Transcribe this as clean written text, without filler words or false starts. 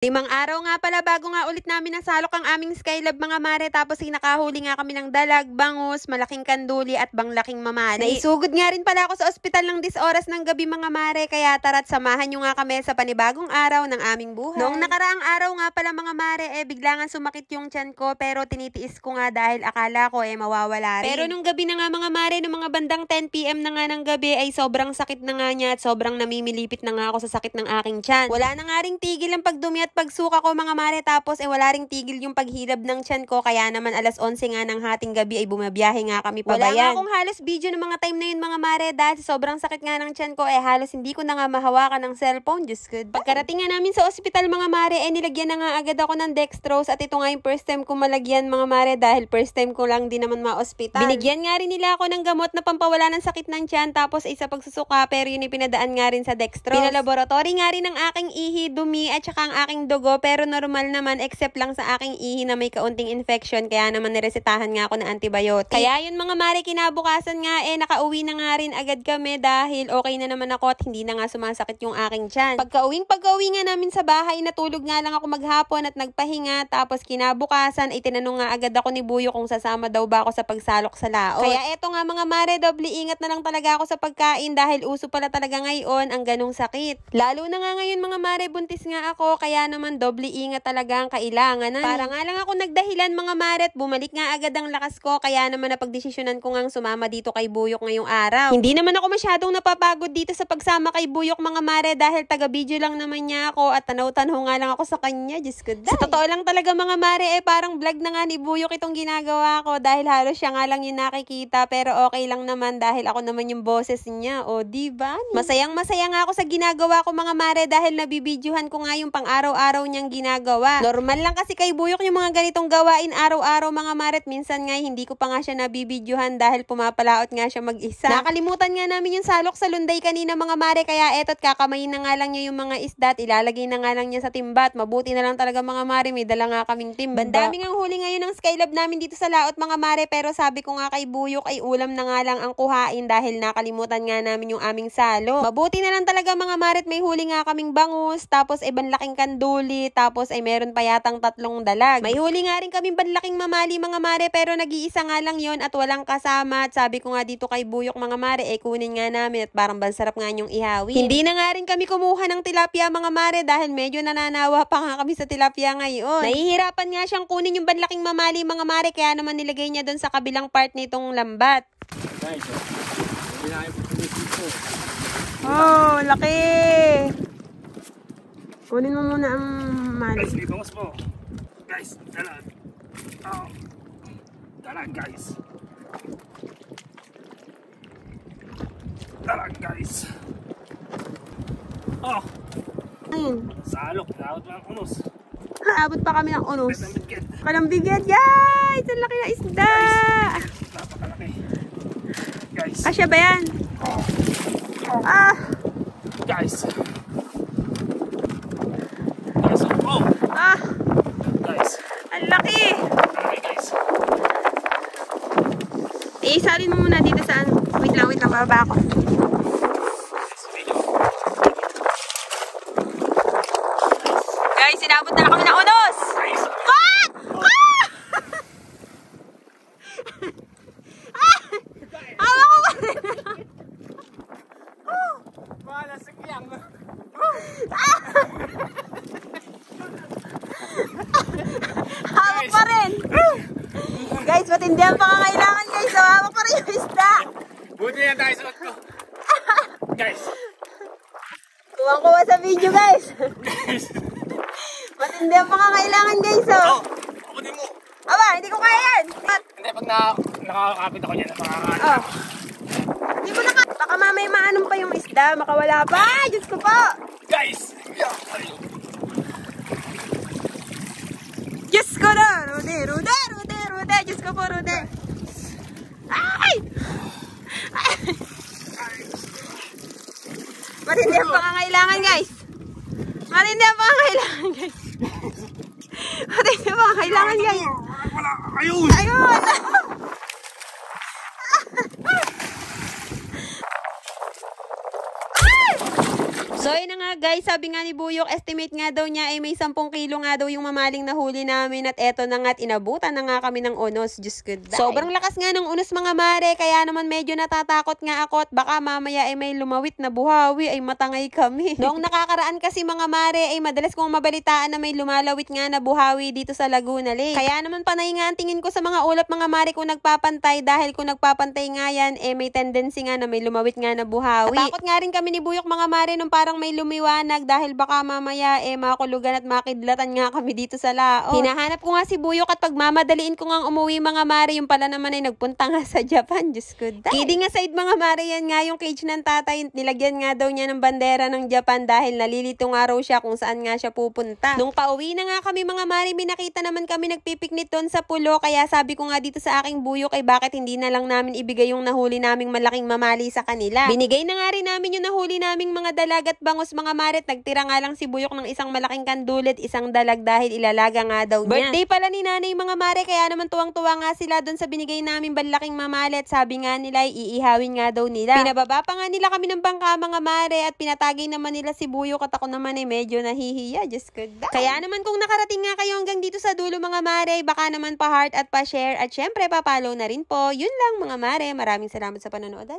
5 araw nga pala bago nga ulit namin nasalok ang aming Skylab mga mare, tapos nakahuli nga kami ng dalag, bangus, malaking kanduli at banglaking mamali. Naisugod nga rin pala ako sa ospital ng 10 oras ng gabi mga mare, kaya tara't samahan nyo nga kami sa panibagong araw ng aming buhay. Noong nakaraang araw nga pala mga mare, bigla nga sumakit yung tiyan ko, pero tinitiis ko nga dahil akala ko mawawala rin. Pero nung gabi na nga mga mare, nung mga bandang 10 PM na nga ng gabi ay sobrang sakit na nga niya at sobrang namimilipit na nga ako sa sakit ng aking tiyan. Wala na nga ring tigil ang pagdumi at pagsuka ko mga mare, tapos wala ring tigil yung paghilab ng tiyan ko, kaya naman alas 11 nga ng hating gabi ay bumabiyahe nga kami pa bayan. Wala nga akong halos video ng mga time na yun mga mare, dahil sobrang sakit nga ng tiyan ko halos hindi ko na nga mahawakan ng cellphone. Diyos ko. Pagkarating nga namin sa ospital mga mare, nilagyan na nga agad ako ng dextrose, at ito nga yung first time ko malagyan mga mare, dahil first time ko lang din naman ma-ospital. Binigyan nga rin nila ako ng gamot na pampawala ng sakit ng tiyan, tapos isa pagsusuka, pero yun pinadaan nga rin sa dextrose. Pinalaboratory nga rin ang aking ihi, dumi at saka ang aking dugo, pero normal naman except lang sa aking ihi na may kaunting infection, kaya naman niresetahan nga ako ng antibiotic. Kaya yun mga mare, kinabukasan nga nakauwi na nga rin agad kami dahil okay na naman ako at hindi na nga sumasakit yung aking tiyan. Pagka-uwi nga namin sa bahay, natulog nga lang ako maghapon at nagpahinga, tapos kinabukasan tinanong nga agad ako ni Buyo kung sasama daw ba ako sa pagsalok sa laot. Kaya eto nga mga mare, doble ingat na lang talaga ako sa pagkain dahil uso pala talaga ngayon ang ganong sakit. Lalo na nga ngayon mga mare, buntis nga ako, kaya naman doble ingat talaga ang kailangan. Para nga lang ako nagdahilan mga mare at bumalik nga agad ang lakas ko, kaya naman napagdesisyonan ko ngang sumama dito kay Buyok ngayong araw. Hindi naman ako masyadong napapagod dito sa pagsama kay Buyok mga mare, dahil taga-video lang naman niya ako at tanaw-tanaw nga lang ako sa kanya. Diyos ko, sa totoo lang talaga mga mare, parang vlog na nga ni Buyok itong ginagawa ko, dahil halos siya nga lang yung nakikita, pero okay lang naman dahil ako naman yung boses niya. O diba? Masayang-masaya nga ako sa ginagawa ko mga mare, dahil nabibidyohan ko nga yung pang-araw-araw niyang ginagawa. Normal lang kasi kay Buyok yung mga ganitong gawain araw-araw mga mare, at minsan nga hindi ko pa nga siya nabibidyohan dahil pumapalaot nga siya mag-isa. Nakalimutan nga namin yung salok sa lunday kanina mga mare, kaya eto't kakamayin na nga lang niya yung mga isda at ilalagay na nga lang niya sa timba. Mabuti na lang talaga mga mare, may dala nga kaming timba. Bandaming ang huli ngayon ng Skylab namin dito sa laot mga mare, pero sabi ko nga kay Buyok ay ulam na nga lang ang kuhain dahil nakalimutan nga namin yung aming salo. Mabuti na lang talaga mga mare, may huli nga kaming bangus, tapos banlaking kanduli, tapos meron pa yatang 3 dalag. May huli nga rin kaming banlaking mamali mga mare, pero nag-iisa nga lang yon at walang kasama, at sabi ko nga dito kay Buyok mga mare, kunin nga namin at parang bansarap nga yung ihawin. Hindi na nga rin kami kumuha ng tilapia mga mare, dahil medyo nananawa pa nga kami sa tilapia ngayon. Nahihirapan nga siyang kunin yung banlaking mamali mga mare, kaya naman nilagay niya doon sa kabilang part nitong lambat. Guys, oh, laki! Kunin mo muna ang mali. guys, may bangus po. Guys, dalag. Oh. Dalag guys. Dalag guys. Oh. Ayun. Salok, dapat lang unos. Abot pa kami ng unos. Bigyan. Kalambigyan, guys! Ang laki na isda! Napakalaki. Guys. Kasya ba yan? Oh. Ah! Guys. Guys, oh. Ah! Guys. Ang laki! Okay guys. Isalin mo muna dito saan. Wait lang, bababa ako. Guys, sinabot na kami ng unos! Guys. What? Ah! Hawa ko ba? Wala sa kiyang. Hawak pa rin! Guys, matindi ang pangangailangan guys. So, hawak pa rin yung isda. Buti na tayo suot ko. Guys. Kuwang-kuwa sa video guys. Guys. Matindi ang pangangailangan guys. So. Oh. Ako din mo. Aba, hindi ko kaya yan. Hindi, pag nakakapit ako dyan, napakakala. Oh. Hindi ko baka mamay maanong pa yung isda. Makawala pa. Diyos ko po. Guys. Diyos ko na. Rude. Diyos ko po, Rude. Ay! Matindi ang pangangailangan guys. Matindi ang pangangailangan guys. Matindi ang pangangailangan guys. Wala. Ayun. Ayun. So, yun na nga guys, guys, sabi nga ni Buyok, estimate nga daw niya ay may 10 kilo nga daw yung mamaling nahuli namin at eto na nga at inabutan na nga kami ng unos. Diyos ko, sobrang lakas nga ng unos mga mare, kaya naman medyo natatakot nga ako at baka mamaya ay may lumawit na buhawi ay matangay kami. Noong nakakaraan kasi mga mare ay madalas kong mabalitaan na may lumalawit nga na buhawi dito sa Laguna Lake. Kaya naman panay nga ang tingin ko sa mga ulap mga mare kung nagpapantay, dahil kung nagpapantay nga yan eh may tendency nga na may lumawit nga na buhawi. Natakot nga rin kami ni Buyok mga mare nung parang may lumiwanag, dahil baka mamaya eh makulugan at makidlatan nga kami dito sa laot. Hinahanap ko nga si Buyok at pagmamadaliin ko nga umuwi mga mare, yung pala naman ay nagpunta nga sa Japan. Diyos ko, kidding aside mga mare, yan nga yung cage ng tatay, nilagyan nga daw niya ng bandera ng Japan dahil nalilito nga raw siya kung saan nga siya pupunta. Nung pauwi na nga kami mga mare, may nakita naman kami nagpipiknik doon sa pulo, kaya sabi ko nga dito sa aking Buyok ay bakit hindi na lang namin ibigay yung nahuli naming malaking mamali sa kanila. Binigay na nga rin namin yung nahuli naming mga dalag at bangus mga mare. Nagtira nga lang si Buyok ng isang malaking kandulit, isang dalag dahil ilalaga nga daw niya. Birthday pala ni nanay mga mare, kaya naman tuwang-tuwa nga sila doon sa binigay namin malaking mamali at sabi nga nila ay iihawin nga daw nila. Pinababa pa nga nila kami ng bangka mga mare at pinatagay naman nila si Buyok at ako naman ay medyo nahihiya. Just good. Kaya naman kung nakarating nga kayo hanggang dito sa dulo mga mare, baka naman pa-heart at pa-share at syempre pa-follow na rin po. Yun lang mga mare. Maraming salamat sa panonood.